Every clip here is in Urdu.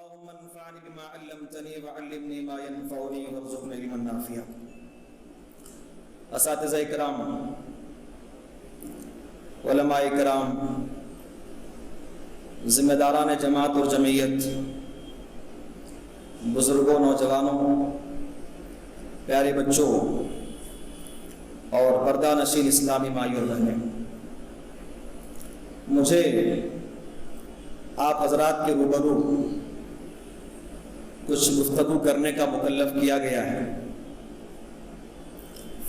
اللهم انفعني بما علمتني وعلمني ما ينفعني وارزقني علما نافعا۔ اساتذہ کرام، علماء کرام، ذمہ داران جماعت اور جمعیت، بزرگوں، نوجوانوں، پیارے بچوں اور پردہ نشین اسلامی مائی اور بہنیں، مجھے آپ حضرات کے روبرو کچھ گفتگو کرنے کا مکلف کیا گیا ہے۔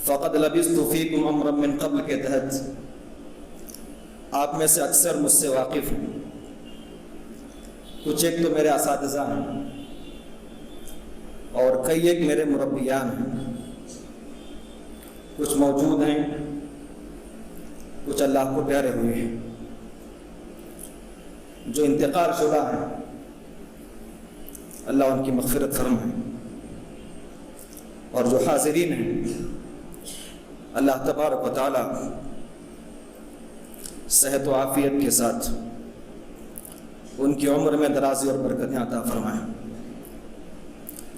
فقد لبثت فیکم امرا من قبل کے تحت آپ میں سے اکثر مجھ سے واقف ہیں، کچھ ایک تو میرے اساتذہ ہیں اور کئی ایک میرے مربیان ہیں، کچھ موجود ہیں، کچھ اللہ کو پیارے ہوئے ہیں، جو انتقال شدہ ہیں اللہ ان کی مغفرت فرمائے، اور جو حاضرین ہیں اللہ تبارک و تعالی صحت و عافیت کے ساتھ ان کی عمر میں درازی اور برکتیں عطا فرمائیں۔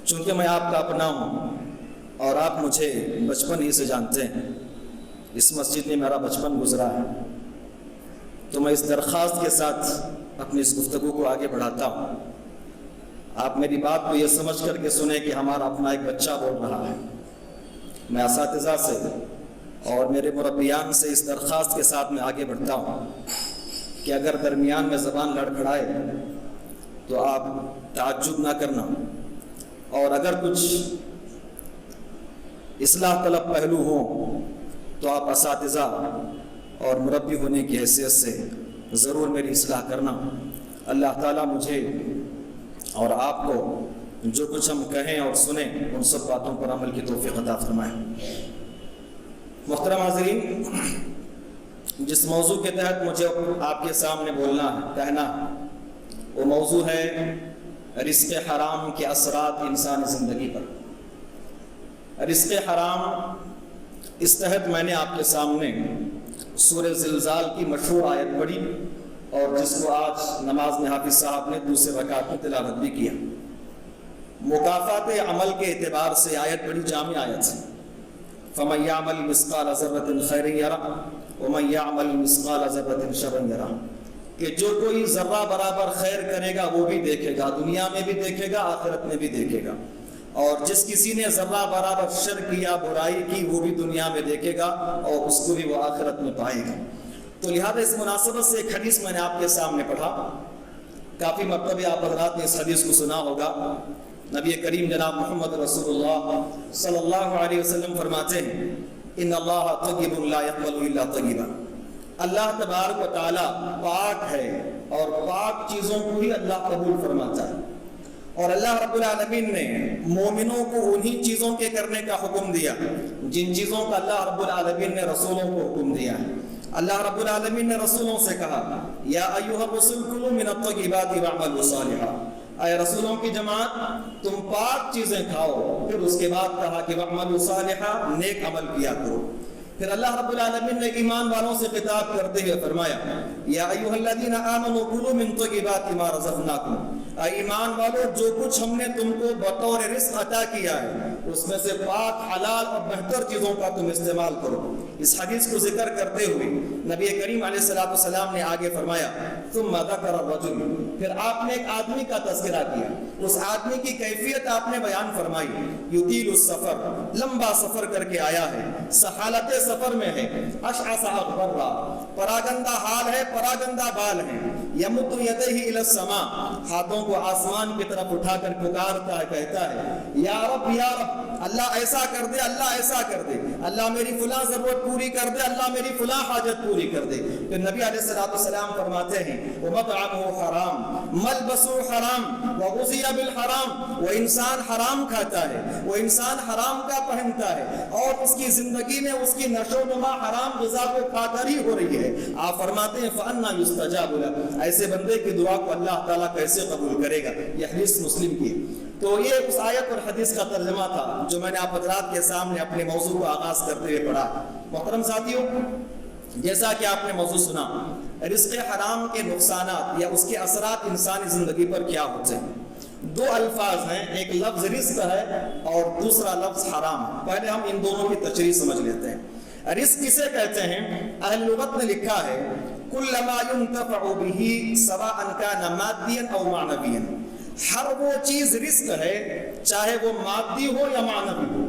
چونکہ میں آپ کا اپنا ہوں اور آپ مجھے بچپن ہی سے جانتے ہیں، اس مسجد میں میرا بچپن گزرا ہے، تو میں اس درخواست کے ساتھ اپنی اس گفتگو کو آگے بڑھاتا ہوں، آپ میری بات کو یہ سمجھ کر کے سنیں کہ ہمارا اپنا ایک بچہ بول رہا ہے۔ میں اساتذہ سے اور میرے مربیان سے اس درخواست کے ساتھ میں آگے بڑھتا ہوں کہ اگر درمیان میں زبان لڑکھڑائے تو آپ تعجب نہ کرنا، اور اگر کچھ اصلاح طلب پہلو ہوں تو آپ اساتذہ اور مربی ہونے کی حیثیت سے ضرور میری اصلاح کرنا۔ اللہ تعالیٰ مجھے اور آپ کو جو کچھ ہم کہیں اور سنیں ان سب باتوں پر عمل کی توفیق عطا فرمائے۔ محترم حاضرین، جس موضوع کے تحت مجھے آپ کے سامنے بولنا ہے، کہنا ہے، وہ موضوع ہے رزق حرام کے اثرات انسانی زندگی پر۔ رزق حرام، اس تحت میں نے آپ کے سامنے سورہ زلزال کی مشہور آیت پڑھی اور جس کو آج نماز میں حافظ صاحب نے دوسرے رکعت میں تلاوت بھی کیا۔ مکافات عمل کے اعتبار سے آیت بڑی جامع آیت ہے۔ فَمَن يَعْمَلْ مِثْقَالَ ذَرَّةٍ خَيْرًا يَرَهُ وَمَن يَعْمَلْ مِثْقَالَ ذَرَّةٍ شَرًّا يَرَهُ، کہ جو کوئی ذرہ برابر خیر کرے گا وہ بھی دیکھے گا، دنیا میں بھی دیکھے گا، آخرت میں بھی دیکھے گا، اور جس کسی نے ذرہ برابر شر کیا، برائی کی، وہ بھی دنیا میں دیکھے گا اور اس کو بھی وہ آخرت میں پائے گا۔ تو لہذا اس مناسبت سے ایک حدیث میں نے آپ کے سامنے پڑھا، کافی مرتبہ آپ حضرات نے اس حدیث کو سنا ہوگا۔ نبی کریم جناب محمد رسول اللہ صلی اللہ علیہ وسلم فرماتے ہیں، ان اللہ طیب لا یقبل الا طیبا، اللہ تبارک و تعالی پاک ہے اور پاک چیزوں کو ہی اللہ قبول فرماتا ہے، اور اللہ رب العالمین نے مومنوں کو انہی چیزوں کے کرنے کا حکم دیا جن چیزوں کا اللہ رب العالمین نے رسولوں کو حکم دیا ہے۔ اللہ رب العالمین نے رسولوں سے کہا، یا ایھا الرسل کلوا من الطیبات واعملوا صالحا، اے رسولوں کی جماعت تم پاک چیزیں کھاؤ، پھر اس کے بعد کہا کہ واعملوا صالحا، نیک عمل کیا کرو۔ پھر اللہ رب العالمین نے ایمان والوں سے خطاب کرتے ہوئے فرمایا، یا ایھا الذین آمنوا کلوا من طیبات ما رزقناکم، اے ایمان والو جو کچھ ہم نے تم کو بطور رزق عطا کیا ہے اس میں سے پاک، حلال اور بہتر چیزوں کا تم استعمال کرو۔ اس حدیث کو ذکر کرتے ہوئے نبی کریم علیہ السلام نے آگے فرمایا، ثم ذکر الرجل، پھر آپ نے ایک آدمی کا تذکرہ کیا، اس آدمی کی کیفیت آپ نے بیان فرمائی، یطیل السفر، لمبا سفر کر کے آیا ہے، سحالت سفر میں ہے، اشعث اغبر، پراگندہ حال ہے، پراگندہ بال ہے، یمد یدیہ الی السماء، ہاتھوں کو آسمان کی طرف اٹھا کر پکارتا ہے، کہتا ہے، یا رب یا رب، اللہ ایسا کر دے، اللہ ایسا کر دے، اللہ میری فلاں ضرورت پوری کر دے، اللہ میری فلاں حاجت پوری کر دے۔ پھر نبی علیہ السلام فرماتے ہیں، وَمَطْعَمُهُ حرام مَلْبَسُهُ حرام وَغُذِيَ بِالْحرام، وہ انسان حرام کھاتا ہے، وہ انسان حرام کا پہنتا ہے، اور اس کی زندگی میں اس کی نشو و نما حرام غذا کو کھا کر ہی ہو رہی ہے۔ آپ فرماتے ہیں، فَأَنَّا يُسْتَجَابُ لَهُ، ایسے بندے کی دعا کو اللہ تعالیٰ کیسے قبول کرے گا؟ یہ حدیث مسلم کی۔ تو یہ اس آیت اور حدیث کا ترجمہ تھا جو میں نے آپ حضرات کے سامنے اپنے موضوع کو آغاز کرتے ہوئے پڑھا۔ محترم ساتھیوں، جیسا کہ آپ نے موضوع سنا، رزق حرام کے نقصانات یا اس کے اثرات انسانی زندگی پر کیا ہوتے ہیں، دو الفاظ ہیں، ایک لفظ رزق ہے اور دوسرا لفظ حرام ہے۔ پہلے ہم ان دونوں کی تشریح سمجھ لیتے ہیں۔ رزق کسے کہتے ہیں؟ اہل لغت نے لکھا ہے کل ما ينتفع به سواء كان ماديا او معنويا، ہر وہ چیز رزق ہے چاہے وہ مادی ہو یا معنوی ہو،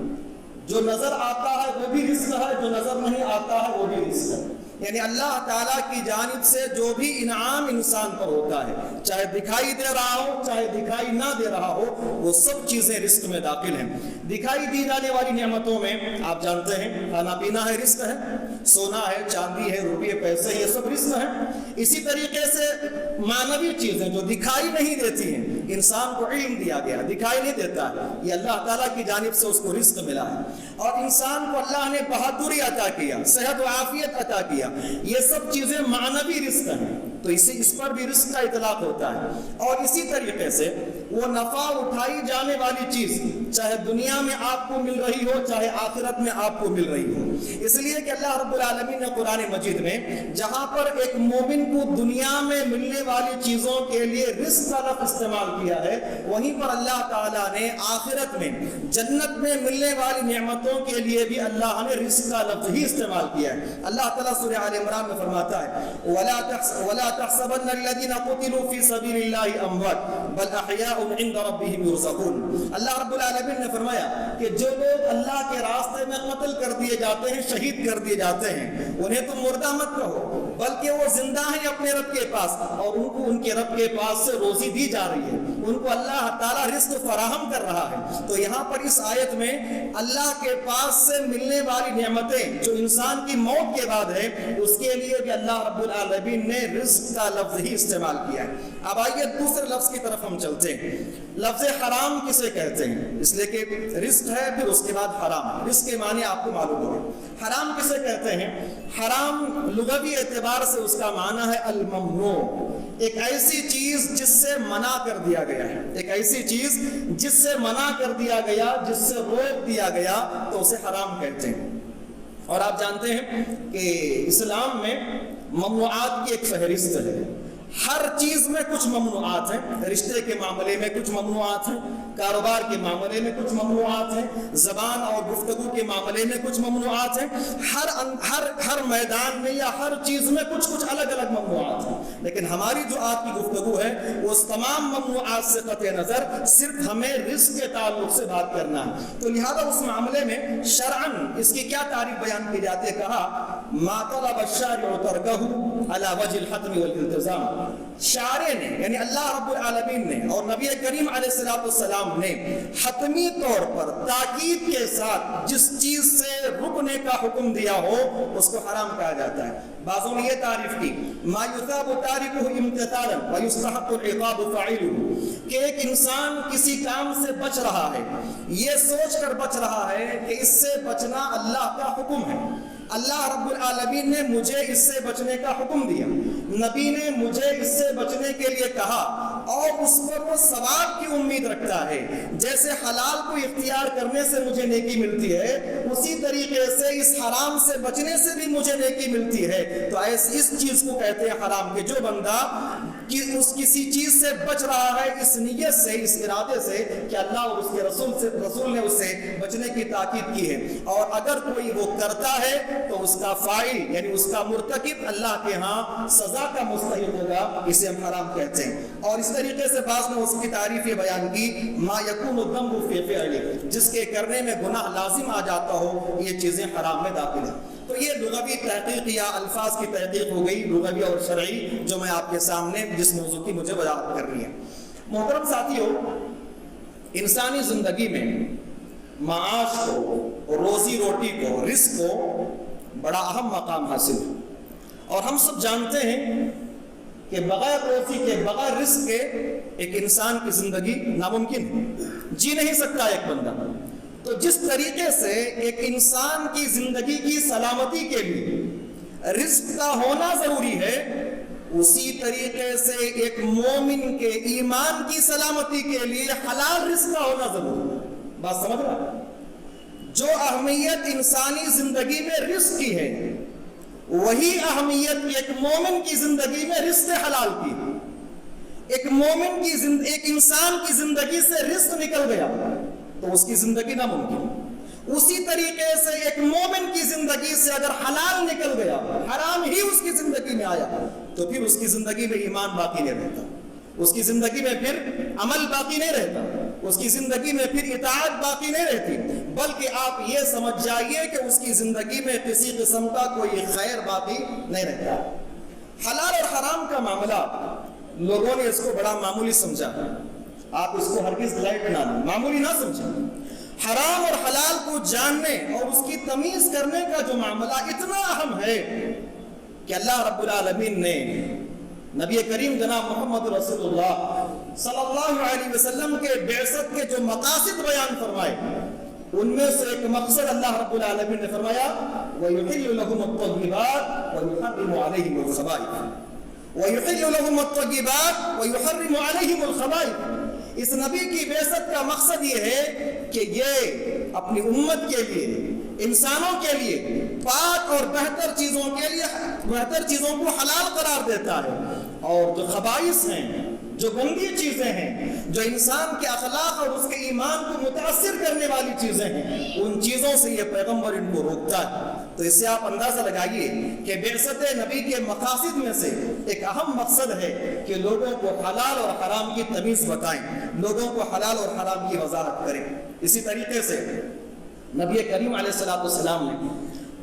جو نظر آتا ہے وہ بھی رزق ہے، جو نظر نہیں آتا ہے وہ بھی رزق ہے۔ یعنی اللہ تعالیٰ کی جانب سے جو بھی انعام انسان پر ہوتا ہے، چاہے دکھائی دے رہا ہو چاہے دکھائی نہ دے رہا ہو، وہ سب چیزیں رزق میں داخل ہیں۔ دکھائی دی جانے والی نعمتوں میں آپ جانتے ہیں کھانا پینا ہے، رزق ہے، سونا ہے، چاندی ہے، روپے پیسے، یہ سب رزق ہے۔ اسی طریقے سے معنوی چیزیں جو دکھائی نہیں دیتی ہیں، انسان کو علم دیا گیا دکھائی نہیں دیتا ہے، یہ اللہ تعالیٰ کی جانب سے اس کو رزق ملا ہے۔ اور انسان کو اللہ نے بہادری عطا کیا، صحت و عافیت عطا کیا، یہ سب چیزیں معنوی رزق ہیں، تو اس پر بھی رزق کا اطلاق ہوتا ہے۔ اور اسی طریقے سے وہ نفع اٹھائی جانے والی چیز چاہے دنیا میں آپ کو مل رہی ہو چاہے آخرت میں آپ کو مل رہی ہو، اس لیے کہ اللہ رب العالمین نے قرآن مجید میں جہاں پر ایک مومن کو دنیا میں ملنے والی چیزوں کے لیے رزق کا لفظ استعمال کیا ہے، وہیں پر اللہ تعالیٰ نے آخرت میں جنت میں ملنے والی نعمتوں کے لیے بھی اللہ نے رزق کا لفظ ہی استعمال کیا ہے۔ اللہ تعالیٰ سورہ آل عمران میں فرماتا ہے وَلَا تَحْسَبَنَّ الَّذِينَ قُتِلُوا فِي سَبِيلِ اللَّهِ أَمْوَاتٌ بَلْ أَحْيَاءٌ عِندَ رَبِّهِمْ يُرْزَقُونَ۔ اللہ رب العالمین نے فرمایا کہ جو لوگ اللہ کے راستے میں قتل کر دیے جاتے ہیں، شہید کر دیے جاتے ہیں، انہیں تم مردہ مت کہو، بلکہ وہ زندہ ہیں اپنے رب کے پاس، اور ان کو ان کے رب کے پاس سے روزی دی جا رہی ہے، ان کو اللہ تعالیٰ رزق فراہم کر رہا ہے۔ تو یہاں پر اس آیت میں اللہ کے پاس سے ملنے والی نعمتیں جو انسان کی موت کے بعد ہے، اس کے لیے بھی اللہ رب العالمین نے رزق کا لفظ ہی استعمال کیا ہے۔ اب آئیے دوسرے لفظ کی طرف ہم چلتے ہیں۔ لفظ حرام کسے کہتے ہیں؟ اس لیے کہ رزق ہے پھر اس کے بعد حرام ہے، رزق کے معنی آپ کو معلوم ہوگا۔ حرام کسے کہتے ہیں؟ حرام لغوی اعتبار سے اس کا معنی ہے الممنوع، ایک ایسی چیز جس سے منع کر دیا گیا ہے، ایک ایسی چیز جس سے منع کر دیا گیا، جس سے روک دیا گیا، تو اسے حرام کہتے ہیں۔ اور آپ جانتے ہیں کہ اسلام میں ممنوعات کی ایک فہرست ہے، ہر چیز میں کچھ ممنوعات ہیں، رشتے کے معاملے میں کچھ ممنوعات ہیں، کاروبار کے معاملے میں کچھ ممنوعات ہیں، زبان اور گفتگو کے معاملے میں کچھ ممنوعات ہیں، ہر میدان میں یا ہر چیز میں کچھ الگ الگ ممنوعات ہیں۔ لیکن ہماری جو آج کی گفتگو ہے وہ اس تمام ممنوعات سے قطع نظر صرف ہمیں رزق کے تعلق سے بات کرنا ہے، تو لہذا اس معاملے میں شرعاً اس کی کیا تعریف بیان کی جاتی ہے؟ کہا ما طلب الشارع ترکہ علی وجہ الحتم والالتزام۔ شارع نے یعنی اللہ رب العالمین نے اور نبی کریم علیہ السلام نے حتمی طور پر تاکید کے ساتھ جس چیز سے رکنے کا حکم دیا ہو اس کو حرام کہا جاتا ہے۔ بعضوں نے یہ تعریف کی ما یثاب تارکہ امتثالا ویستحق العقاب فاعلہ، کہ ایک انسان کسی کام سے بچ رہا ہے، یہ سوچ کر بچ رہا ہے کہ اس سے بچنا اللہ کا حکم ہے، اللہ رب العالمین نے مجھے اس سے بچنے کا حکم دیا، نبی نے مجھے اس سے بچنے کے لیے کہا، اور اس پر وہ ثواب کی امید رکھتا ہے۔ جیسے حلال کو اختیار کرنے سے مجھے نیکی ملتی ہے، اسی طریقے سے اس حرام سے بچنے سے بھی مجھے نیکی ملتی ہے۔ تو اس چیز کو کہتے ہیں حرام، کہ جو بندہ کسی چیز سے بچ رہا ہے اس نیت سے، اس ارادے سے کہ اللہ اور اس کے رسول نے اس سے بچنے کی تاکید کی ہے، اور اگر کوئی وہ کرتا ہے تو اس کا فاعل یعنی اس کا مرتکب اللہ کے ہاں سزا کا مستحق ہوگا، اسے ہم حرام کہتے ہیں۔ اور اس طریقے سے بعض نے اس کی تعریف یہ بیان کی ما یکون الذنب فی فعلہ، جس کے کرنے میں گناہ لازم آ جاتا ہو، یہ چیزیں حرام میں داخل ہیں۔ تو یہ لغوی تحقیق یا الفاظ کی تحقیق ہو گئی، لغوی اور شرعی، جو میں آپ کے سامنے جس موضوع کی مجھے وضاحت کرنی ہے۔ محترم ساتھیو، انسانی زندگی میں معاش کو، روزی روٹی کو، رزق کو بڑا اہم مقام حاصل ہے، اور ہم سب جانتے ہیں کہ بغیر روزی کے، بغیر رزق کے ایک انسان کی زندگی ناممکن ہے، جی نہیں سکتا ایک بندہ۔ تو جس طریقے سے ایک انسان کی زندگی کی سلامتی کے لیے رزق کا ہونا ضروری ہے، اسی طریقے سے ایک مومن کے ایمان کی سلامتی کے لیے حلال رزق کا ہونا ضروری ہے۔ بات سمجھ رہا؟ جو اہمیت انسانی زندگی میں رزق کی ہے، وہی اہمیت ایک مومن کی زندگی میں رزق حلال کی ہے۔ ایک مومن کی ایک انسان کی زندگی سے رزق نکل گیا تو اس کی زندگی ناممکن. اسی طریقے سے ایک مومن کی زندگی سے اگر حلال نکل گیا, حرام ہی اس کی زندگی میں آیا, تو پھر اس کی زندگی میں ایمان باقی نہیں رہتا, اس کی زندگی میں پھر عمل باقی نہیں رہتا, اس کی زندگی میں پھر اطاعت باقی نہیں رہتی, بلکہ آپ یہ سمجھ جائیے کہ اس کی زندگی میں کسی قسم کا کوئی خیر باقی نہیں رہتا. حلال اور حرام کا معاملہ لوگوں نے اس کو بڑا معمولی سمجھا, آپ اس کو ہرگز لائٹ نہ لیں, معمولی نہ سمجھیں. حرام اور حلال کو جاننے اور اس کی تمیز کرنے کا جو معاملہ اتنا اہم ہے کہ اللہ رب العالمین نے نبی کریم جناب محمد رسول اللہ صلی اللہ علیہ وسلم کے بعثت کے جو مقاصد بیان فرمائے, ان میں سے ایک مقصد اللہ رب العالمین نے فرمایا وَيُحِلُّ لَهُمُ الطَّيِّبَاتِ وَيُحَرِّمُ عَلَيْهِمُ الْخَبَائِثَ, وَيُحِلُّ لَهُمُ الطَّيِّبَاتِ وَيُحَرِّمُ عَلَيْهِمُ الْخَبَائِثَ. اس نبی کی بعثت کا مقصد یہ ہے کہ یہ اپنی امت کے لیے, انسانوں کے لیے پاک اور بہتر چیزوں کے لیے بہتر چیزوں کو حلال قرار دیتا ہے, اور جو خبائث ہیں, جو گندی چیزیں ہیں, جو انسان کے اخلاق اور اس کے ایمان کو متاثر کرنے والی چیزیں ہیں, ان چیزوں سے یہ پیغمبر ان کو روکتا ہے. تو اس سے آپ اندازہ لگائیے کہ بعثت نبی کے مقاصد میں سے ایک اہم مقصد ہے کہ لوگوں کو حلال اور حرام کی تمیز بتائیں, لوگوں کو حلال اور حرام کی وضاحت کریں. اسی طریقے سے نبی کریم علیہ الصلوۃ والسلام نے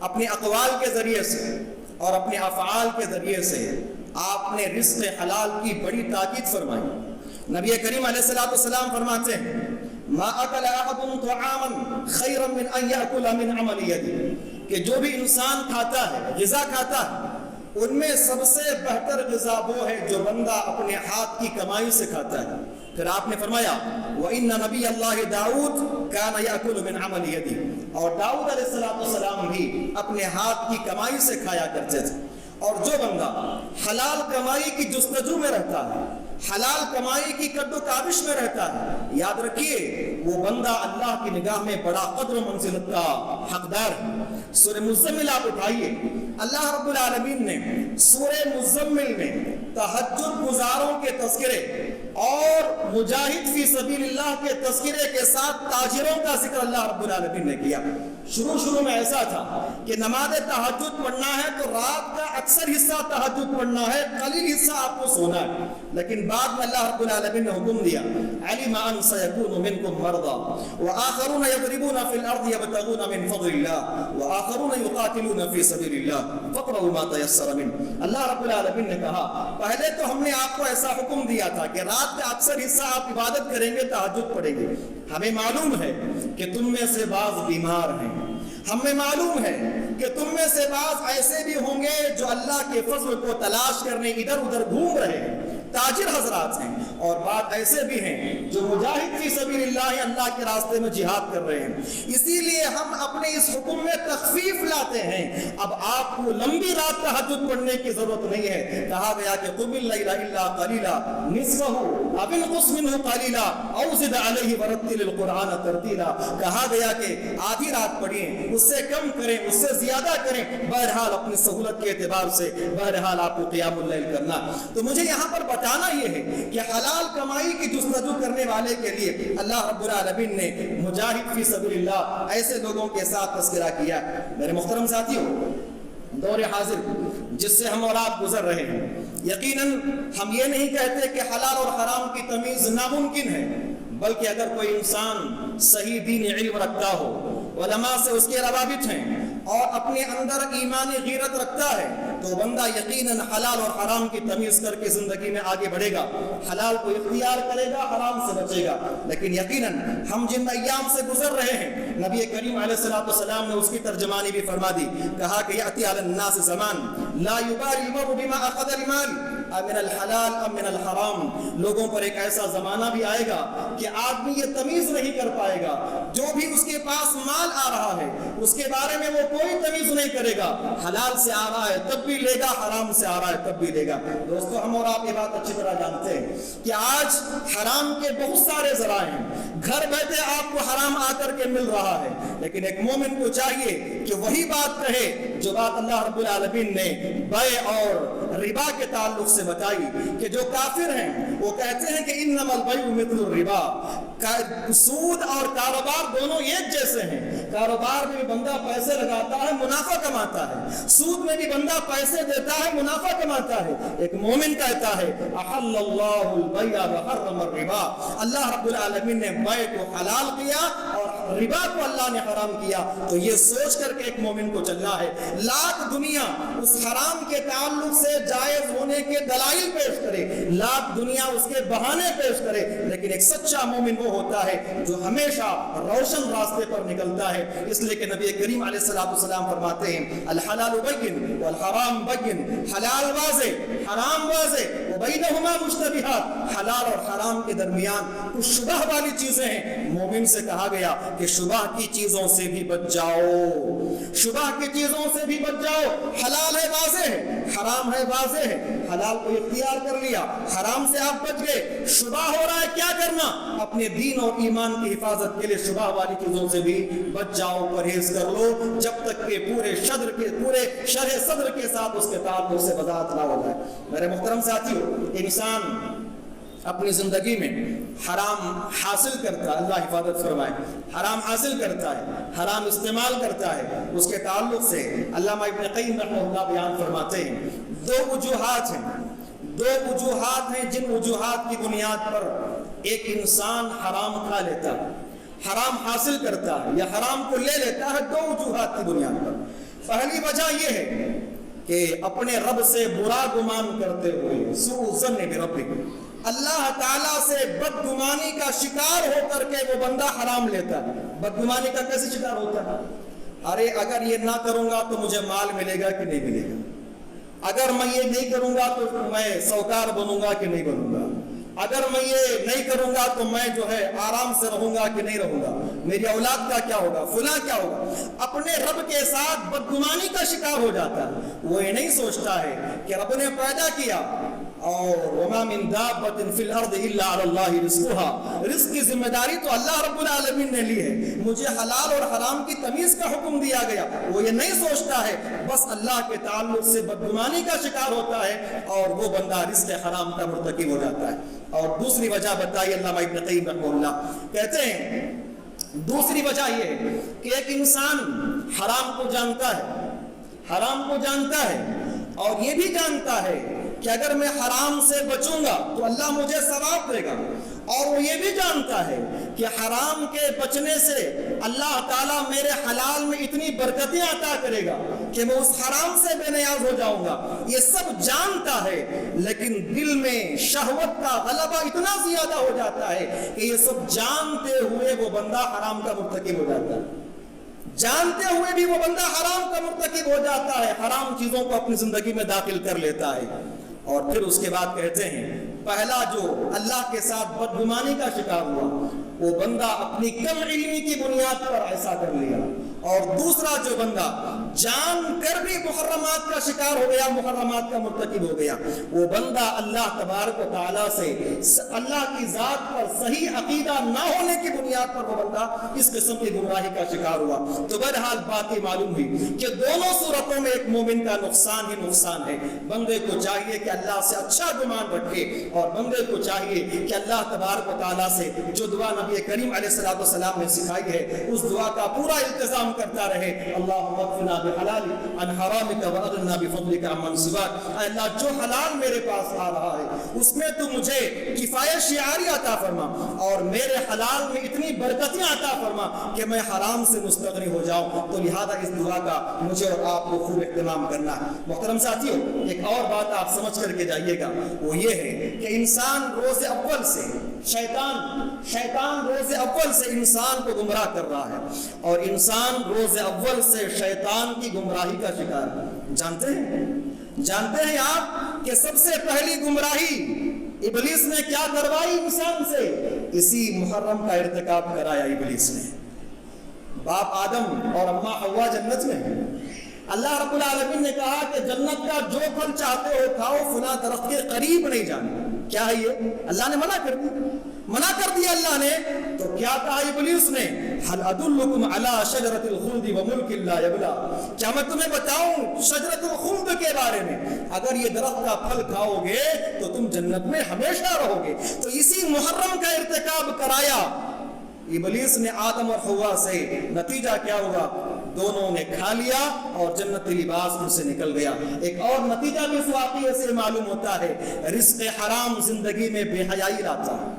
اپنے اقوال کے ذریعے سے اور اپنے افعال کے ذریعے سے آپ نے رزق حلال کی بڑی تاکید فرمائی. نبی کریم علیہ الصلوۃ والسلام فرماتے ہیں ما اکل احد طعاما خیرا من ان یاکل من عمل یده, کہ جو بھی انسان کھاتا ہے, غذا کھاتا ہے, ان میں سب سے بہتر غذا وہ ہے جو بندہ اپنے ہاتھ کی کمائی سے کھاتا ہے. پھر آپ نے فرمایا وَإِنَّ نَبِيَّ اللَّهِ داؤد كَانَ يَأْكُلُ مِنْ عَمَلِ يَدِهِ, اور داؤد علیہ السلام بھی اپنے ہاتھ کی کمائی سے کھایا کرتے تھے. اور جو بندہ حلال کمائی کی جستجو میں رہتا ہے, حلال کمائی کی کد و کاوش میں رہتا ہے, یاد رکھیے وہ بندہ اللہ کی نگاہ میں بڑا قدر و منزلت کا حقدار ہے. سورہ مزمل آپ اٹھائیے, اللہ رب العالمین نے سورہ مزمل میں تہجد گزاروں کے تذکرے اور مجاہد فی سبیل اللہ کے تذکرے کے ساتھ تاجروں کا ذکر اللہ رب العالمین نے کیا. شروع میں ایسا تھا کہ نماز تہجد پڑھنا ہے تو رات کا اکثر حصہ تہجد پڑھنا ہے, قلیل حصہ آپ کو سونا ہے. لیکن بعد میں اللہ رب العالمین نے حکم دیا علم ان سيكون منكم مرضى واخرون يضربون في الارض يبتغون من فضل الله واخرون يقاتلون في سبيل الله فاقرؤوا ما تيسر منه. اللہ رب العالمین نے کہا پہلے تو ہم نے آپ کو ایسا حکم دیا تھا کہ رات کا اکثر حصہ آپ عبادت کریں گے, تہجد پڑھیں گے. ہمیں معلوم ہے کہ تم میں سے بعض بیمار ہیں, ہمیں معلوم ہے کہ تم میں سے بعض ایسے بھی ہوں گے جو اللہ کے فضل کو تلاش کرنے ادھر ادھر گھوم رہے ہیں, تاجر حضرات ہیں, اور بعض ایسے بھی ہیں جو مجاہد فی سبیل اللہ کے راستے میں جہاد کر رہے ہیں. اسی لیے ہم اپنے اس حکم میں تخفیف لاتے ہیں. اب آپ کو لمبی رات تہجد پڑھنے کی ضرورت نہیں ہے. کہا گیا کہ قم اللیل الا قلیلا نصفہ او انقص منہ قلیلا او زد علیہ ورتل القرآن ترتیلا. کہا گیا کہ آدھی رات پڑھیں, اس سے کم کریں, اس سے زیادہ کریں, بہرحال اپنی سہولت کے اعتبار سے بہرحال آپ کو قیام اللیل کرنا. تو مجھے یہاں پر بتانا یہ ہے کہ حلال کمائی کی جستجو کرنے والے کے لیے اللہ رب العالمین نے مجاہد فی سبیل اللہ ایسے لوگوں کے ساتھ تذکرہ کیا. میرے محترم ساتھیوں, دور حاضر جس سے ہم اور آپ گزر رہے ہیں, یقیناً ہم یہ نہیں کہتے کہ حلال اور حرام کی تمیز ناممکن ہے, بلکہ اگر کوئی انسان صحیح دینی علم رکھتا ہو, علماء سے اس کے روابط ہیں, اور اپنے اندر ایمانی غیرت رکھتا ہے, تو بندہ یقیناً حلال اور حرام کی تمیز کر کے زندگی میں آگے بڑھے گا, حلال کو اختیار کرے گا, حرام سے بچے گا. لیکن یقیناً ہم جن ایام سے گزر رہے ہیں, نبی کریم علیہ الصلوۃ والسلام نے اس کی ترجمانی بھی فرما دی. کہا کہ یأتی علی الناس زمان لا یبالی المرء بما اخذ المال من الحلال ام من الحرام. لوگوں پر ایک ایسا زمانہ بھی آئے گا کہ آدمی یہ تمیز نہیں کر پائے گا, جو بھی اس کے پاس مال آ رہا ہے اس کے بارے میں وہ کوئی تمیز نہیں کرے گا, حلال سے آ رہا ہے تب بھی لے گا, حرام سے آ رہا ہے تب بھی لے گا. دوستو, ہم اور آپ یہ بات اچھی طرح جانتے ہیں کہ آج حرام کے بہت سارے ذرائع ہیں, گھر بیٹھے آپ کو حرام آ کر کے مل رہا ہے. لیکن ایک مومن کو چاہیے کہ وہی بات کہے جو بات اللہ رب العالمین نے بیع اور ربا کے تعلق سے بتائی, کہ جو کافر ہیں وہ کہتے ہیں کہ انما البیع مثل الربا، سود اور کاروبار دونوں ایک جیسے ہیں۔ کاروبار میں بھی بندہ پیسے لگاتا ہے، منافع کماتا ہے، سود میں بھی بندہ پیسے دیتا ہے، منافع کماتا ہے۔ ایک مومن کہتا ہے احل اللہ البیع وحرم الربا، اللہ رب العالمین نے بیع کو حلال کیا اور ربا کو اللہ نے حرام کیا۔ تو یہ سوچ کر کے ایک مومن کو چلنا ہے، لاکھ دنیا اس حرام کے تعلق سے جائز ہونے کے دلائل پیش کرے، لاکھ دنیا اس کے بہانے پیش کرے، لیکن ایک سچا مومن وہ ہوتا ہے جو ہمیشہ روشن راستے پر نکلتا ہے۔ اس لیے کہ نبی کریم علیہ السلام فرماتے ہیں الحلال بین والحرام بین، حلال واضح حرام واضح، وبینہما مشتبہات، حلال اور حرام کے درمیان کچھ شبہ والی چیزیں ہیں۔ مومن سے کہا گیا کہ شبہ کی چیزوں سے بھی بچ جاؤ، شبہ کی چیزوں سے بھی بچ جاؤ۔ حلال ہے واضح ہے، حرام ہے واضح ہے، حلال کو اختیار کر لیا، حرام سے آپ بچ گئے، شبہ ہو رہا ہے، کیا کرنا؟ اپنے دین اور ایمان کی حفاظت کے لیے شبہ والی چیزوں سے بھی بچ جاؤ، پرہیز کر لو، جب تک کہ پورے شرح صدر کے ساتھ اس کے تعلق سے وضاحت نہ ہو جائے۔ میرے محترم ساتھیو، انسان اپنی زندگی میں حرام حاصل کرتا ہے، اللہ حفاظت فرمائے، حرام حاصل کرتا ہے، حرام استعمال کرتا ہے۔ اس کے تعلق سے علامہ ابن قیم رحمہ اللہ بیان فرماتے ہیں دو وجوہات ہیں جن وجوہات کی بنیاد پر ایک انسان حرام کھا لیتا ہے، حرام حاصل کرتا ہے یا حرام کو لے لیتا ہے، دو وجوہات کی بنیاد پر۔ پہلی وجہ یہ ہے کہ اپنے رب سے برا گمان کرتے ہوئے، سوء ظن بربک، اللہ تعالیٰ سے بدگمانی کا شکار ہو کر کے وہ بندہ حرام لیتا ہے۔ بدگمانی کا کیسے شکار ہوتا ہے؟ ارے اگر یہ نہ کروں گا تو مجھے مال ملے گا کہ نہیں ملے گا، اگر میں یہ نہیں کروں گا تو میں سوکار بنوں گا کہ نہیں بنوں گا، اگر میں یہ نہیں کروں گا تو میں جو ہے آرام سے رہوں گا کہ نہیں رہوں گا، میری اولاد کا کیا ہوگا، فلاں کیا ہوگا۔ اپنے رب کے ساتھ بدگمانی کا شکار ہو جاتا ہے۔ وہ یہ نہیں سوچتا ہے کہ رب نے پیدا کیا اور وما من دابۃ فی الارض الا علی اللہ رزقها، رزق کی ذمہ داری تو اللہ رب العالمین نے لی ہے، مجھے حلال اور حرام کی تمیز کا حکم دیا گیا۔ وہ یہ نہیں سوچتا ہے، بس اللہ کے تعلق سے بدگمانی کا شکار ہوتا ہے اور وہ بندہ رزق حرام کا مرتکب ہو جاتا ہے۔ اور دوسری وجہ بتائی علامہ ابن قیم رحمہ اللہ، کہتے ہیں دوسری وجہ یہ ہے کہ ایک انسان حرام کو جانتا ہے اور یہ بھی جانتا ہے کہ اگر میں حرام سے بچوں گا تو اللہ مجھے ثواب دے گا، اور وہ یہ بھی جانتا ہے کہ حرام کے بچنے سے اللہ تعالیٰ میرے حلال میں اتنی برکتیں عطا کرے گا کہ میں اس حرام سے بے نیاز ہو جاؤں گا۔ یہ سب جانتا ہے، لیکن دل میں شہوت کا غلبہ اتنا زیادہ ہو جاتا ہے کہ یہ سب جانتے ہوئے وہ بندہ حرام کا مرتکب ہو جاتا ہے، جانتے ہوئے بھی وہ بندہ حرام کا مرتکب ہو جاتا ہے، حرام چیزوں کو اپنی زندگی میں داخل کر لیتا ہے۔ اور پھر اس کے بعد کہتے ہیں پہلا جو اللہ کے ساتھ بدگمانی کا شکار ہوا وہ بندہ اپنی کم علمی کی بنیاد پر ایسا کر لیا، اور دوسرا جو بندہ جان کر بھی محرمات کا شکار ہو گیا، محرمات کا مرتکب ہو گیا، وہ بندہ اللہ تبارک و تعالیٰ سے اللہ کی ذات پر صحیح عقیدہ نہ ہونے کی بنیاد پر وہ بندہ اس قسم کی گمراہی کا شکار ہوا۔ تو بہرحال بات یہ معلوم ہوئی کہ دونوں صورتوں میں ایک مومن کا نقصان ہی نقصان ہے۔ بندے کو چاہیے کہ اللہ سے اچھا گمان رکھے، اور بندے کو چاہیے کہ اللہ تبارک و تعالیٰ سے جو دعا نبی کریم علیہ السلام نے سکھائی ہے اس دعا کا پورا التزام کرتا رہے۔ اللہم اکفنا بحلال عن حرامک واغننا بفضلک عمن سواک، اے اللہ جو حلال میرے پاس آ رہا ہے اس میں تو مجھے کفایت شعاری عطا فرما، اور میرے حلال میں اتنی برکتیں عطا فرما کہ میں حرام سے مستغنی ہو جاؤں۔ تو لہذا اس دعا کا مجھے اور آپ کو خوب اہتمام کرنا ہے۔ محترم ساتھیو، ایک اور بات آپ سمجھ کر کے جائیے گا، وہ یہ ہے کہ انسان روز اول سے شیطان روز اول سے انسان کو گمراہ کر رہا ہے، اور انسان روز اول سے شیطان کی گمراہی کا شکار ہے۔ جانتے ہیں آپ کہ سب سے پہلی گمراہی ابلیس نے کیا کروائی انسان سے؟ اسی محرم کا ارتکاب کرایا ابلیس نے۔ باپ آدم اور اماں حوا جنت میں ہیں، اللہ رب العالمین نے کہا کہ جنت کا جو پھل چاہتے ہو کھاؤ، فلاں درخت کے قریب نہیں جانا۔ کیا ہے یہ؟ اللہ نے منع کر دیا۔ منع کر دیا اللہ نے. تو کیا کہا ابلیس نے؟ ہل ادلکم علی شجرۃ الخلد وملک لا یبلا، کیا میں تمہیں بتاؤں شجرۃ الخلد کے بارے میں؟ اگر یہ درخت کا پھل کھاؤ گے تو تم جنت میں ہمیشہ رہو گے. تو اسی محرم کا ارتکاب کرایا ابلیس نے آدم اور حوا سے. نتیجہ کیا ہوا؟ دونوں نے کھا لیا اور جنتی لباس ان سے نکل گیا. ایک اور نتیجہ بھی اس واقعے سے معلوم ہوتا ہے، رزق حرام زندگی میں بے حیائی لاتا ہے.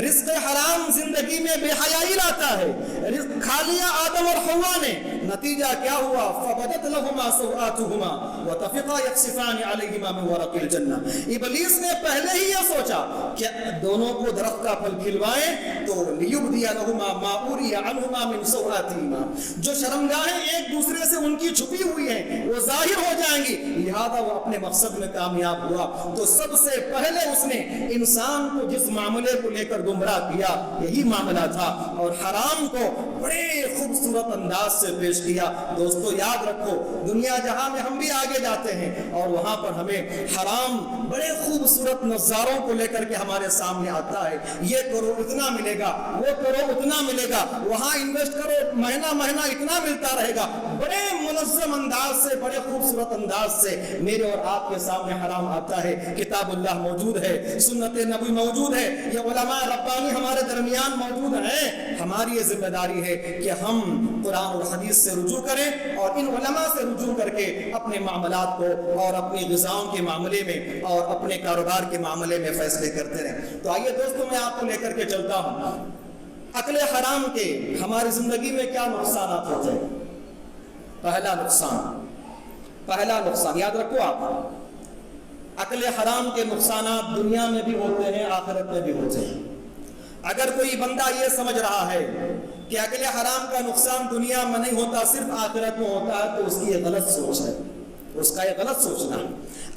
رزق حرام زندگی میں بے حیائی لاتا ہے. رزق کھا لیا آدم اور حوا نے، نتیجہ کیا ہوا؟ فبدت لهما سوآتهما وطفقا يخصفان عليهما من ورق الجنہ. ابلیس نے پہلے ہی یہ سوچا کہ دونوں کو درخت کا پھل کھلوائیں تو ليبدي لهما ما أوري عنهما من سوآتهما، جو شرمگاہیں ایک دوسرے سے ان کی چھپی ہوئی ہیں وہ ظاہر ہو جائیں گی، لہذا وہ اپنے مقصد میں کامیاب ہوا. تو سب سے پہلے اس نے انسان کو جس معاملے کو لے کر گمراہ کیا یہی معاملہ تھا، اور حرام کو بڑے خوبصورت انداز سے پیش کیا. دوستو یاد رکھو، دنیا جہاں میں ہم بھی آگے جاتے ہیں اور وہاں پر ہمیں حرام بڑے خوبصورت نظاروں کو لے کر کے ہمارے سامنے آتا ہے. یہ کرو اتنا ملے گا، وہ کرو اتنا ملے گا، وہاں انویسٹ کرو مہینہ مہینہ اتنا ملتا رہے گا. بڑے منظم انداز سے، بڑے خوبصورت انداز سے میرے اور آپ کے سامنے حرام آتا ہے. کتاب اللہ موجود ہے، سنت نبی موجود ہے، یہ علماء ربانی ہمارے درمیان موجود ہیں. ہماری یہ ذمہ داری ہے کہ ہم قرآن اور حدیث سے رجوع کریں اور ان علماء سے رجوع کر کے اپنے معاملات کو اور اپنی غذاؤں کے معاملے میں اور اپنے کاروبار کے معاملے میں فیصلے کرتے رہیں. تو آئیے دوستوں میں آپ کو لے کر کے چلتا ہوں اکل حرام کے ہماری زندگی میں کیا نقصانات ہوتے ہیں. پہلا نقصان یاد رکھو آپ، اکل حرام کے نقصانات دنیا میں بھی ہوتے ہیں، آخرت میں بھی ہوتے ہیں. اگر کوئی بندہ یہ سمجھ رہا ہے کہ اکل حرام کا نقصان دنیا میں نہیں ہوتا صرف آخرت میں ہوتا ہے تو اس کی یہ غلط سوچ ہے، اس کا یہ غلط سوچنا ہے.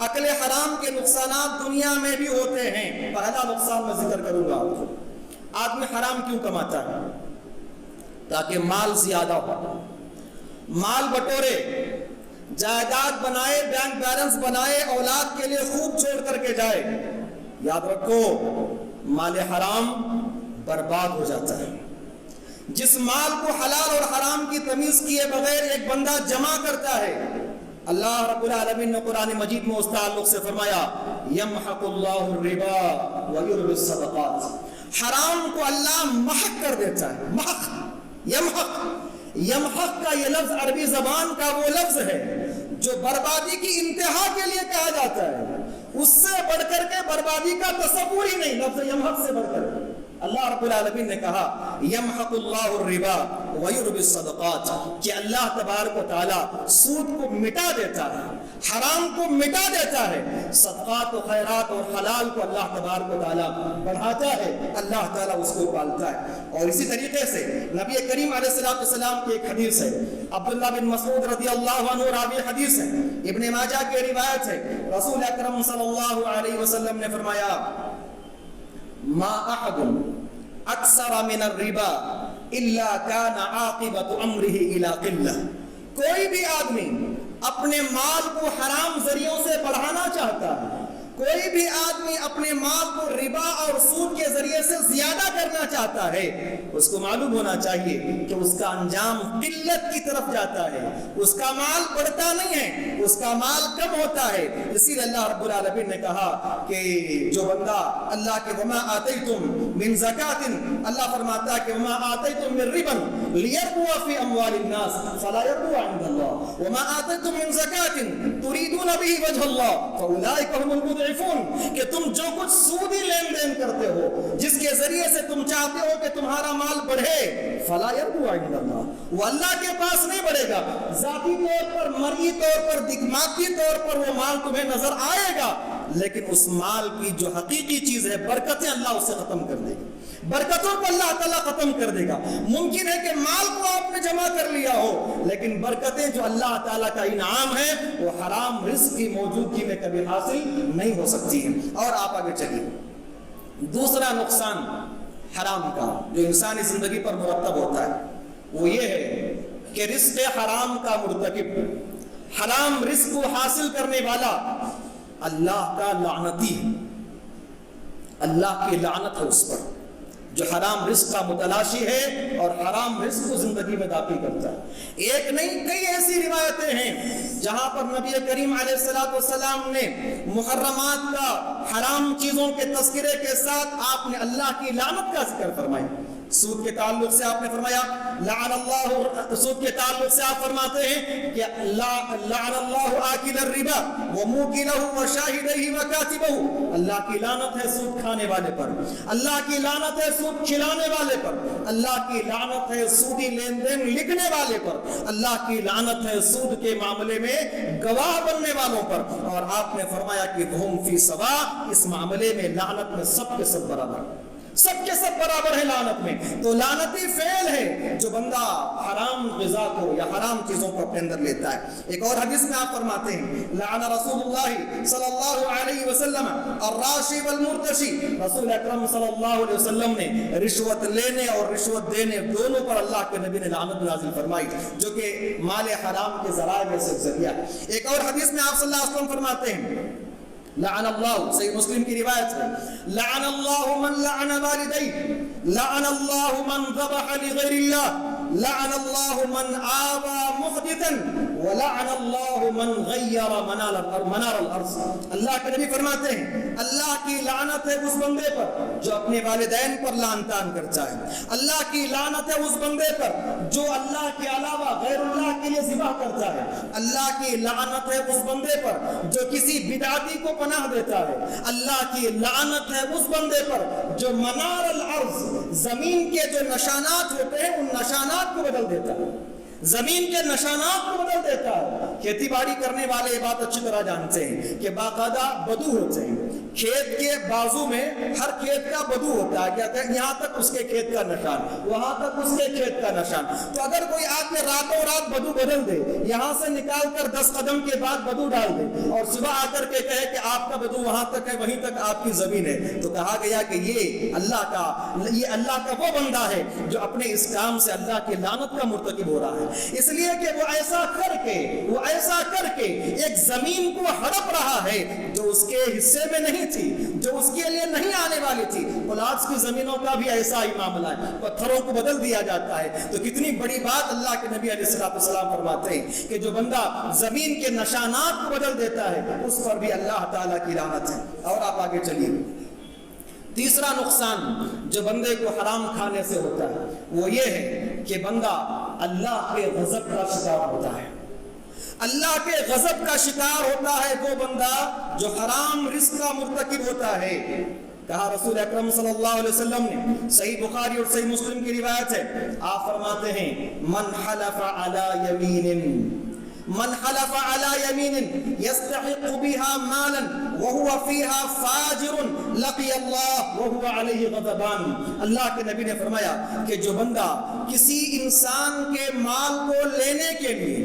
اکل حرام کے نقصانات دنیا میں بھی ہوتے ہیں. پہلا نقصان میں ذکر کروں گا آپ کو. آدمی حرام کیوں کماتا ہے؟ تاکہ مال زیادہ ہو، مال بٹورے، جائیداد بنائے، بینک بیلنس بنائے، اولاد کے لیے خوب چھوڑ کر کے جائے. یاد رکھو مال حرام برباد ہو جاتا ہے. جس مال کو حلال اور حرام کی تمیز کیے بغیر ایک بندہ جمع کرتا ہے، اللہ رب العالمین نے قرآن مجید میں اس تعلق سے فرمایا یمحق اللہ الربا ویربی الصدقات. حرام کو اللہ محق کر دیتا ہے. محق، یمحق کا یہ لفظ عربی زبان کا وہ لفظ ہے جو بربادی کی انتہا کے لیے کہا جاتا ہے. اس سے بڑھ کر کے بربادی کا تصور ہی نہیں. لفظ یمحق سے بڑھ کر اللہ رب العالمین نے کہا یمحق اللہ الربا ویربی الصدقات، کہ اللہ تبارک و تعالی سود کو مٹا دیتا ہے، حرام کو مٹا دیتا ہے، صدقات و خیرات اور حلال کو اللہ تبارک و تعالی بڑھاتا ہے، اللہ تعالی اس کو پالتا ہے. اور اسی طریقے سے نبی کریم علیہ السلام کی ایک حدیث ہے، عبداللہ بن مسعود رضی اللہ عنہ راوی حدیث ہے، ابن ماجہ کی روایت ہے، رسول اکرم صلی اللہ علیہ وسلم نے فرمایا ما احد اکثر من الربا الا كان عاقبۃ امره الى قلہ. کوئی بھی آدمی اپنے مال کو حرام ذریعوں سے بڑھانا چاہتا ہے، کوئی بھی آدمی اپنے مال کو ربا اور سود کے ذریعے سے زیادہ کرنا چاہتا ہے، اس کو معلوم ہونا چاہیے کہ اس کا انجام قلت کی طرف جاتا ہے. اس کا مال بڑھتا نہیں ہے، اس کا مال کم ہوتا ہے. اسی لیے اللہ رب العالمین نے کہا کہ جو بندہ اللہ کے وما آتیتم من زکات، اللہ فرماتا ہے کہ وما آتیتم من ربا لیربو فی اموال الناس فلا یربو عند اللہ وما آتیتم من زکات تریدون به وجه اللہ فاولئک هم المضعفون. کہ تم جو کچھ سودی لین دین کرتے ہو، جس کے ذریعے سے تم چاہتے ہو کہ تمہارا مال بڑھے، فلا یربو عند اللہ، وہ اللہ کے پاس نہیں بڑھے گا. ذاتی طور پر، مرئی طور پر، دماغی طور پر وہ مال تمہیں نظر آئے گا، لیکن اس مال کی جو حقیقی چیز ہے برکتیں اللہ اسے ختم کر دے گا، برکتوں کو اللہ تعالیٰ ختم کر دے گا. ممکن ہے کہ مال کو آپ نے جمع کر لیا ہو، لیکن برکتیں جو اللہ تعالیٰ کا انعام ہے وہ حرام رزق کی موجودگی میں کبھی حاصل نہیں ہو سکتی ہے. اور آپ آگے چلیے. دوسرا نقصان حرام کا جو انسانی زندگی پر مرتب ہوتا ہے وہ یہ ہے کہ رزق حرام کا مرتکب، حرام رزق کو حاصل کرنے والا اللہ کا لعنتی ہے، اللہ کی لعنت ہے اس پر. جو حرام رزق کا متلاشی ہے اور حرام رزق کو زندگی میں داخل کرتا ہے۔ ایک نہیں کئی ایسی روایتیں ہیں جہاں پر نبی کریم علیہ السلام نے محرمات کا، حرام چیزوں کے تذکرے کے ساتھ آپ نے اللہ کی لعنت کا ذکر فرمایا۔ سود کے تعلق سے آپ نے فرمایا لعن اللہ، سود کے تعلق سے آپ فرماتے ہیں کہ لعن اللہ آکل الربا وموکلہ وشاہدہ وکاتبہ، اللہ کی لعنت ہے سود کھانے والے پر، اللہ کی لعنت ہے سود کھلانے والے پر، اللہ کی لعنت ہے سودی لین دین لکھنے والے پر، اللہ کی لعنت ہے سود کے معاملے میں گواہ بننے والوں پر، اور آپ نے فرمایا کہ ہم فی سوا، اس معاملے میں لعنت میں سب کے سب برابر، سب کے سب برابر ہے لعنت میں۔ تو لعنتی فعل ہے جو بندہ حرام غذا کو یا حرام چیزوں کو اپنے اندر لیتا ہے۔ ایک اور حدیث میں آپ فرماتے ہیں لعن رسول اللہ صلی اللہ علیہ وسلم الراشی والمرتشی، رسول اکرم صلی اللہ علیہ وسلم نے رشوت لینے اور رشوت دینے دونوں پر اللہ کے نبی نے لعنت نازل فرمائی، جو کہ مال حرام کے ذرائع میں سے ذریعہ ہے۔ ایک اور حدیث میں آپ صلی اللہ علیہ وسلم فرماتے ہیں لعن اللہ، صحیح مسلم کی روایت ہے، لعن اللہ من لعن والدی، لعن اللہ من ذبح لغیر اللہ، لعن اللہ من آوى محدثا، ولعن اللہ من غیر منار الارض۔ اللہ کے نبی فرماتے ہیں اللہ کی لعنت ہے اس بندے پر جو اپنے والدین پر لعن طعن کرتا ہے، اللہ کی لعنت ہے اس بندے پر جو اللہ کے علاوہ غیر اللہ کے لیے ذبح کرتا ہے، اللہ کی لعنت ہے اس بندے پر جو کسی بدعتی کو پناہ دیتا ہے، اللہ کی لعنت ہے اس بندے پر جو منار الارض، زمین کے جو نشانات ہوتے ہیں ان نشانات کو بدل دیتا ہے، زمین کے نشانات کو بدل دیتا ہے۔ کھیتی باڑی کرنے والے یہ بات اچھی طرح جانتے ہیں کہ باقاعدہ بدو ہوتے ہیں، کھیت کے بازو میں ہر کھیت کا بدو ہوتا ہے، کہتے ہیں یہاں تک اس کے کھیت کا نشان، وہاں تک اس کے کھیت کا نشان۔ تو اگر کوئی آپ نے راتوں رات بدو بدل دے، یہاں سے نکال کر 10 قدم کے بعد بدو ڈال دے اور صبح آ کر کے کہے کہ آپ کا بدو وہاں تک ہے، وہیں تک آپ کی زمین ہے، تو کہا گیا کہ یہ اللہ کا وہ بندہ ہے جو اپنے اس کام سے اللہ کی لعنت کا مرتکب ہو رہا ہے، اس لیے کہ وہ ایسا کر کے ایک زمین کو ہڑپ رہا ہے جو اس کے حصے میں نہیں تھی، جو اس کے لیے نہیں آنے والی تھی۔ پلاٹس کی زمینوں کا بھی ایسا ہی معاملہ ہے، پتھروں کو بدل دیا جاتا ہے۔ تو کتنی بڑی بات اللہ کے نبی علیہ السلام فرماتے ہیں کہ جو بندہ زمین کے نشانات کو بدل دیتا ہے اس پر بھی اللہ تعالیٰ کی لعنت ہے۔ اور آپ آگے چلیے، تیسرا نقصان جو بندے کو حرام کھانے سے ہوتا ہے وہ یہ ہے کہ بندہ اللہ کے غضب کا شکار ہوتا ہے۔ اللہ کے غضب کا شکار ہوتا ہے وہ بندہ جو حرام رزق کا مرتکب ہوتا ہے۔ کہا رسول اکرم صلی اللہ علیہ وسلم نے، صحیح بخاری اور صحیح مسلم کی روایت ہے، آپ فرماتے ہیں من حلف علی یمین یستحق بها مالا وهو فيها فاجر لقي الله وهو علیہ غضبان۔ اللہ کے نبی نے فرمایا کہ جو بندہ کسی انسان کے مال کو لینے کے لیے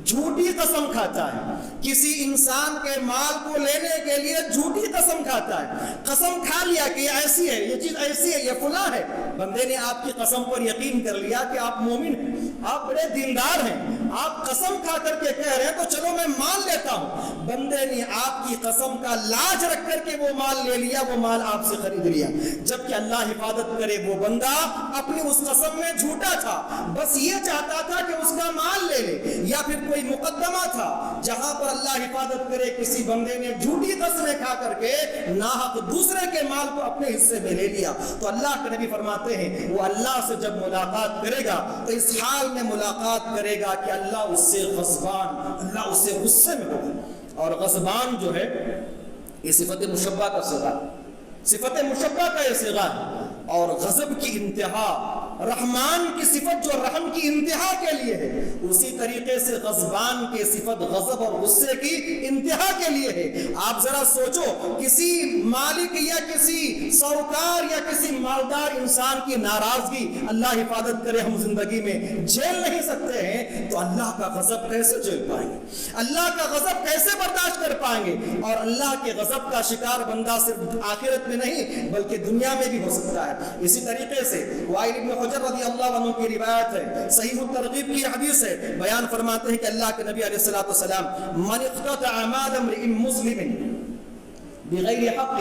جھوٹی قسم کھاتا ہے، کسی انسان کے مال کو لینے کے لیے جھوٹی قسم کھاتا ہے، قسم کھا لیا کہ یہ ایسی ہے، یہ چیز ایسی ہے، یہ فلاں ہے، بندے نے آپ کی قسم پر یقین کر لیا کہ آپ مومن ہیں، آپ بڑے دیندار ہیں، آپ قسم کھا کر کے کہہ رہے ہیں تو چلو میں مان لیتا ہوں، بندے نے آپ کی قسم کا لاج رکھ کر کے وہ مال لے لیا، وہ مال آپ سے خرید لیا، جبکہ اللہ حفاظت کرے وہ بندہ اپنی اس قسم میں جھوٹا تھا، بس یہ چاہتا تھا کہ اس کا مال لے لے، یا پھر کوئی مقدمہ تھا جہاں پر اللہ حفاظت کرے کسی بندے نے جھوٹی قسمیں کھا کر کے ناحق دوسرے کے مال کو اپنے حصے میں لے لیا، تو اللہ کے نبی فرماتے ہیں وہ اللہ سے جب ملاقات کرے گا تو اس حال میں ملاقات کرے گا کہ اللہ اس سے غضبان، اللہ اس سے غصے میں ہوگا۔ اور غضبان جو ہے یہ صفت مشبہ کا صیغہ، صفت مشبہ کا یہ صیغہ ہے، اور غضب کی انتہا رحمان کی صفت جو رحم کی انتہا کے لیے ہے، اسی طریقے سے غضبان کی صفت غضب اور غصے کی انتہا کے لیے ہے۔ آپ ذرا سوچو، کسی مالک یا کسی ساہوکار یا کسی مالدار انسان کی ناراضگی اللہ حفاظت کرے ہم زندگی میں جھیل نہیں سکتے ہیں، تو اللہ کا غضب کیسے جھیل پائیں گے، اللہ کا غضب کیسے برداشت کر پائیں گے؟ اور اللہ کے غضب کا شکار بندہ صرف آخرت میں نہیں بلکہ دنیا میں بھی ہو سکتا ہے۔ اسی طریقے سے وائل ابن حجر رضی اللہ عنہ کی روایت ہے، صحیح الترغیب کی حدیث ہے، بیان فرماتے ہیں کہ اللہ کے نبی علیہ الصلوۃ والسلام من اقتطع مال امرئ مسلم بغیر حق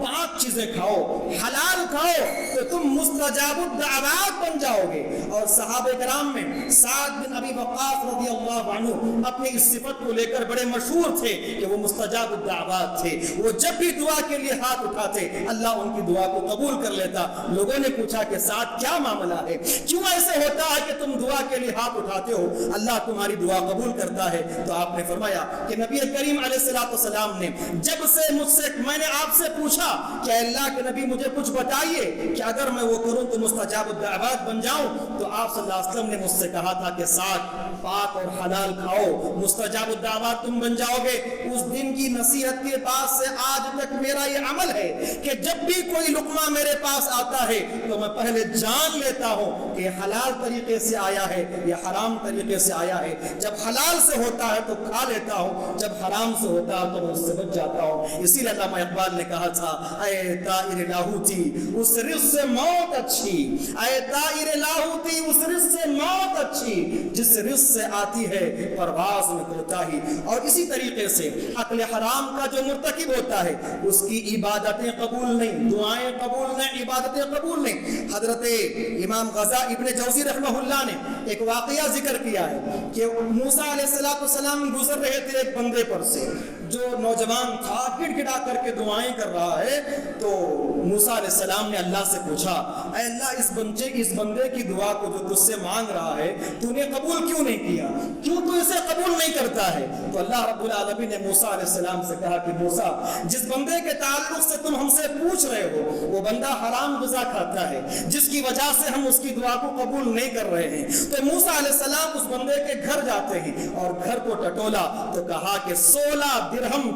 5 چیزیں کھاؤ، حلال کھاؤ، تو تم مستجاب الدعوات بن جاؤ گے۔ اور صحابہ کرام میں سعد بن ابی وقاص رضی اللہ عنہ اپنی اس صفت کو لے کر بڑے مشہور تھے کہ وہ مستجاب الدعوات تھے۔ وہ جب بھی دعا کے لیے ہاتھ اٹھاتے اللہ ان کی دعا کو قبول کر لیتا۔ لوگوں نے پوچھا کہ سعد کیا معاملہ ہے، کیوں ایسے ہوتا ہے کہ تم دعا کے لیے ہاتھ اٹھاتے ہو اللہ تمہاری دعا قبول کرتا ہے؟ تو آپ نے فرمایا کہ نبی کریم علیہ السلام نے جب سے میں نے آپ سے پوچھا کہ اللہ کے نبی مجھے کچھ بتائیے کہ اگر میں وہ کروں تو مستجاب الدعوات بن جاؤں، تو آپ صلی اللہ علیہ وسلم نے مجھ سے کہا تھا کہ سعد پاک اور حلال کھاؤ، مستجاب الدعوات تم بن جاؤ گے۔ اس دن کی نصیحت کے بعد سے آج تک میرا یہ عمل ہے کہ جب بھی کوئی لقمہ میرے پاس آتا ہے تو میں پہلے جان لیتا ہوں کہ حلال طریقے سے آیا ہے یا حرام طریقے سے آیا ہے۔ جب حلال سے ہوتا ہے تو کھا لیتا ہوں، جب حرام سے ہوتا ہے تو میں اس سے بچ جاتا ہوں۔ اسی لیے علامہ اقبال نے کہا تھا اے طائر لاہوتی اس رزق سے موت اچھی، اے طائر لاہوتی اس رزق سے موت اچھی، جس رزق سے آتی ہے پرواز میں کوتاہی۔ اور اسی طریقے سے اکل حرام کا جو مرتکب ہوتا ہے اس کی عبادتیں قبول نہیں، دعائیں قبول نہیں، عبادتیں قبول نہیں۔ حضرت امام غزالی ابن جوزی رحمہ اللہ نے ایک واقعہ ذکر کیا ہے کہ موسیٰ علیہ السلام گزر رہے تھے ایک بندے پر سے جو نوجوان تھا، گڑ گڑا کر کے دعائیں کر رہا ہے۔ تو موسیٰ علیہ السلام نے اللہ سے پوچھا اے اللہ اس بندے کی دعا کو جو تجھ سے مانگ رہا ہے تو نے قبول کیوں نہیں کیا، کیوں تو اسے قبول نہیں کرتا ہے؟ تو اللہ رب العالمین نے موسیٰ علیہ السلام سے کہا کہ موسیٰ جس بندے کے تعلق سے تم ہم سے پوچھ رہے ہو وہ بندہ حرام غذا کھاتا ہے جس کی وجہ سے ہم اس کی دعا کو قبول نہیں کر رہے ہیں۔ تو موسیٰ علیہ السلام اس بندے کے گھر جاتے ہیں اور گھر کو ٹٹولا تو کہا کہ 16 درہم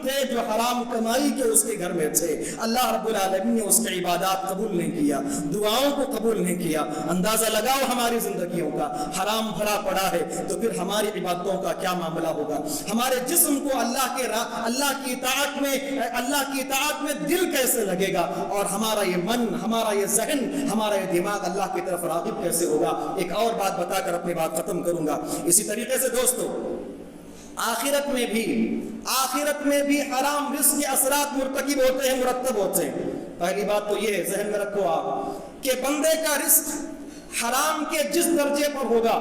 تھے جو حرام کمائی کے اس کے گھر میں تھے۔ اللہ رب العالمین نے اس کی عبادات قبول نہیں کیا، دعاؤں کو قبول نہیں کیا۔ اندازہ لگاؤ ہماری زندگیوں کا، حرام بھرا پڑا ہے تو پھر ہماری عبادتوں کا کیا معاملہ ہوگا؟ ہمارے جسم کو اللہ کی اطاعت میں دل کیسے لگے گا؟ اور ہمارا یہ من، ہمارا یہ ذہن، ہمارا یہ دماغ اللہ کی طرف راغب کیسے ہوگا؟ ایک اور بات بتا کر اپنی بات ختم کروں گا۔ اسی طریقے سے دوستو آخرت میں بھی حرام رزق کے اثرات مرتکب ہوتے ہیں، مرتب ہوتے ہیں۔ پہلی بات تو یہ ہے، ذہن میں رکھو آپ کہ بندے کا رزق حرام کے جس درجے پر ہوگا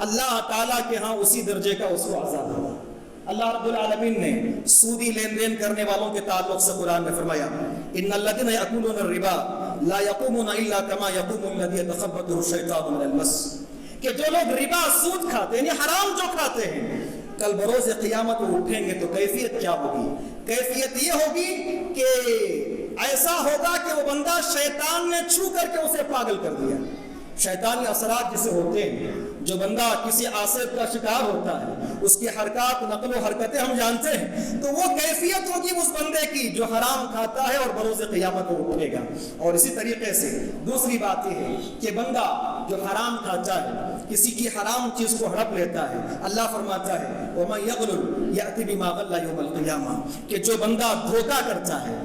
اللہ تعالیٰ کے ہاں اسی درجے کا اس کو عذاب ہوگا۔ اللہ رب العالمین نے سودی لین دین کرنے والوں کے تعلق سے قرآن میں فرمایا ان الذین یأکلون الربا لا یقومون الا کما یقوم الذی یتخبطہ الشیطان من المس، کہ جو لوگ ربا سود کھاتے ہیں یعنی حرام جو کھاتے ہیں کل بروز قیامت وہ اٹھیں گے تو کیفیت کیا ہوگی؟ کیفیت یہ ہوگی کہ ایسا ہوگا کہ وہ بندہ شیطان نے چھو کر کے اسے پاگل کر دیا۔ شیطانی اثرات جسے ہوتے ہیں، جو بندہ کسی عاصف کا شکار ہوتا ہے اس کی حرکات، نقل و حرکتیں ہم جانتے ہیں، تو وہ کیفیت ہوگی اس بندے کی جو حرام کھاتا ہے اور بروز قیامت وہ اٹھے گا۔ اور اسی طریقے سے دوسری بات یہ ہے کہ بندہ جو حرام کھاتا ہے، کسی کی حرام چیز کو ہڑپ لیتا ہے، اللہ فرماتا ہے وَمَن يَغْلُلْ يَأْتِ بِمَا غَلَّ يَوْمَ الْقِيَامَةِ، کہ جو بندہ دھوکہ کرتا ہے،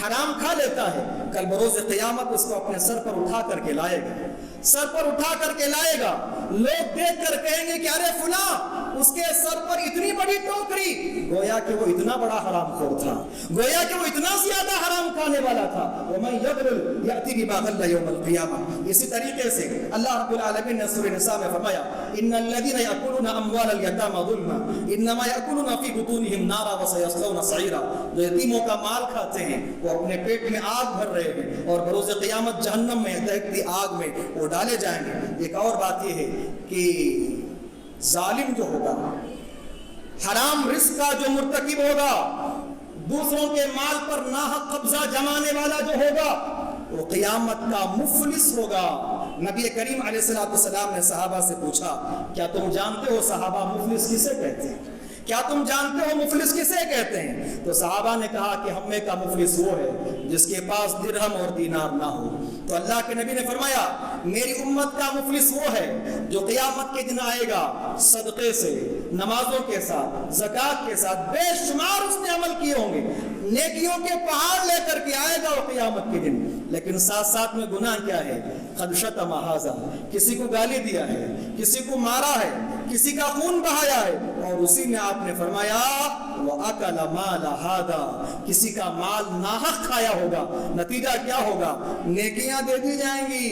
حرام کھا لیتا ہے، کل بروز قیامت اس کو اپنے سر پر اٹھا کر کے لائے گا۔ لوگ دیکھ کر کہیں گے کہ ارے فلاں اس کے سر پر اتنی بڑی ٹوکری، گویا کہ وہ اتنا بڑا حرام خور تھا، گویا کہ وہ اتنا زیادہ حرام کھانے والا تھا۔ وَمَن يَغْلُلْ يَأْتِ بِمَا غَلَّ يَوْمَ الْقِيَامَةِ۔ اسی طریقے سے اللہ رب العالمین نے سورہ نساء میں فرمایا ان الذین یأکلون اموال الیتامی ظلما انما یأکلون فی بطونہم نارا وسیصلون سعیرا، جو یتیموں کا مال کھاتے ہیں وہ اپنے پیٹ میں آگ بھر رہے ہیں اور بروز قیامت جہنم میں دہکتی آگ میں وہ ڈالے جائیں گے۔ ایک اور بات یہ ہے کہ ظالم جو ہوگا، حرام رزق کا جو مرتکب ہوگا، دوسروں کے مال پر ناحق قبضہ جمانے والا جو ہوگا وہ قیامت کا مفلس ہوگا۔ نبی کریم علیہ السلام نے صحابہ سے پوچھا کیا تم جانتے ہو صحابہ مفلس کسے کہتے ہیں؟ کیا تم جانتے ہو مفلس کسے کہتے ہیں؟ تو صحابہ نے کہا کہ ہم میں کا مفلس وہ ہے جس کے پاس درہم اور دینار نہ ہو۔ تو اللہ کے نبی نے فرمایا میری امت کا مفلس وہ ہے جو قیامت کے دن آئے گا صدقے سے، نمازوں کے ساتھ، زکوٰۃ کے ساتھ، بے شمار اس نے عمل کیے ہوں گے، نیکیوں کے پہاڑ لے کر کے آئے گا وہ قیامت کے دن، لیکن ساتھ ساتھ میں گناہ کیا ہے؟ قد شتم ھذا، کسی کو گالی دیا ہے، کسی کو مارا ہے، کسی کا خون بہایا ہے، اور اسی میں آپ نے فرمایا وَأَكَلَ مَالَ هَذَا، کسی کا مال ناحق کھایا ہوگا، نتیجہ کیا ہوگا؟ نیکیاں دے دی جائیں گی،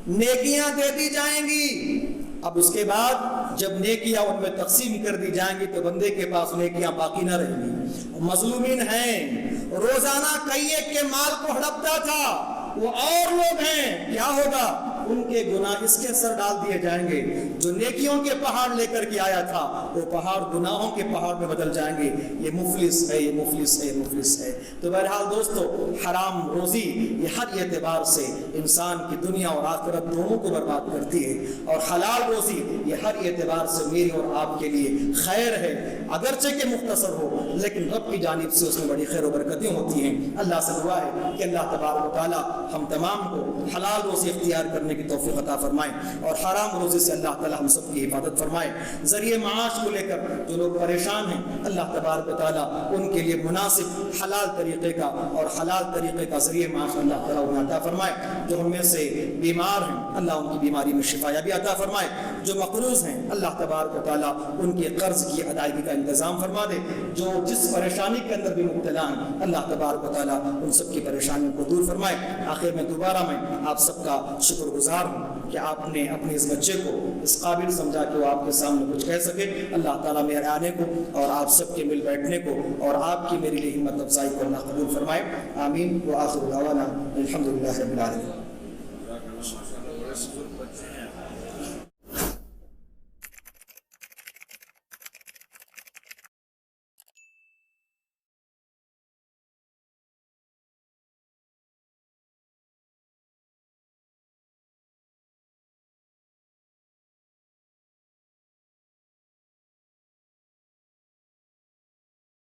نیکیاں دے دی جائیں گی۔ اب اس کے بعد جب نیکیاں ان میں تقسیم کر دی جائیں گی تو بندے کے پاس نیکیاں باقی نہ رہیں گی۔ مظلومین ہیں، روزانہ کئی ایک کے مال کو ہڑپتا تھا، وہ اور لوگ ہیں، کیا ہوگا؟ ان کے گناہ اس کے سر ڈال دیے جائیں گے۔ جو نیکیوں کے پہاڑ لے کر کے آیا تھا وہ پہاڑ گناہوں کے پہاڑ میں بدل جائیں گے۔ یہ مفلس ہے، یہ مفلس ہے، یہ مفلس ہے۔ تو بہرحال دوستو، حرام روزی یہ ہر اعتبار سے انسان کی دنیا اور آخرت دونوں کو برباد کرتی ہے، اور حلال روزی یہ ہر اعتبار سے میری اور آپ کے لیے خیر ہے، اگرچہ کہ مختصر ہو لیکن رب کی جانب سے اس میں بڑی خیر و برکتیں ہوتی ہیں۔ اللہ سے دعا ہے کہ اللہ تبارک و تعالی ہم تمام کو حلال روزی اختیار کرنے کی توفیق عطا فرمائے، اور حرام روزی سے اللہ تعالی ہم سب کی حفاظت فرمائے۔ ذریعہ معاش کو لے کر جو لوگ پریشان ہیں، اللہ تبارک و تعالی ان کے لیے مناسب حلال طریقے کا اور حلال طریقے کا ذریعہ معاش اللہ تعالی انہیں عطا فرمائے۔ جو ہم میں سے بیمار ہیں اللہ ان کی بیماری میں شفا یابی عطا فرمائے، جو مقروض ہیں اللہ تبارک و تعالی ان کے قرض کی ادائیگی کا انتظام فرما دے، جو جس پریشانی کے اندر بھی مبتلا ہیں اللہ تبارک و تعالی ان سب کی پریشانیوں کو دور فرمائے۔ آخر میں دوبارہ میں آپ سب کا شکر گزار ہوں کہ آپ نے اپنے اس بچے کو اس قابل سمجھا کہ وہ آپ کے سامنے کچھ کہہ سکے۔ اللہ تعالیٰ میرے آنے کو اور آپ سب کے مل بیٹھنے کو اور آپ کی میرے لیے ہمت افزائی کو اللہ قبول فرمائے، آمین۔ وآخر دعوانا الحمدللہ رب العالمین۔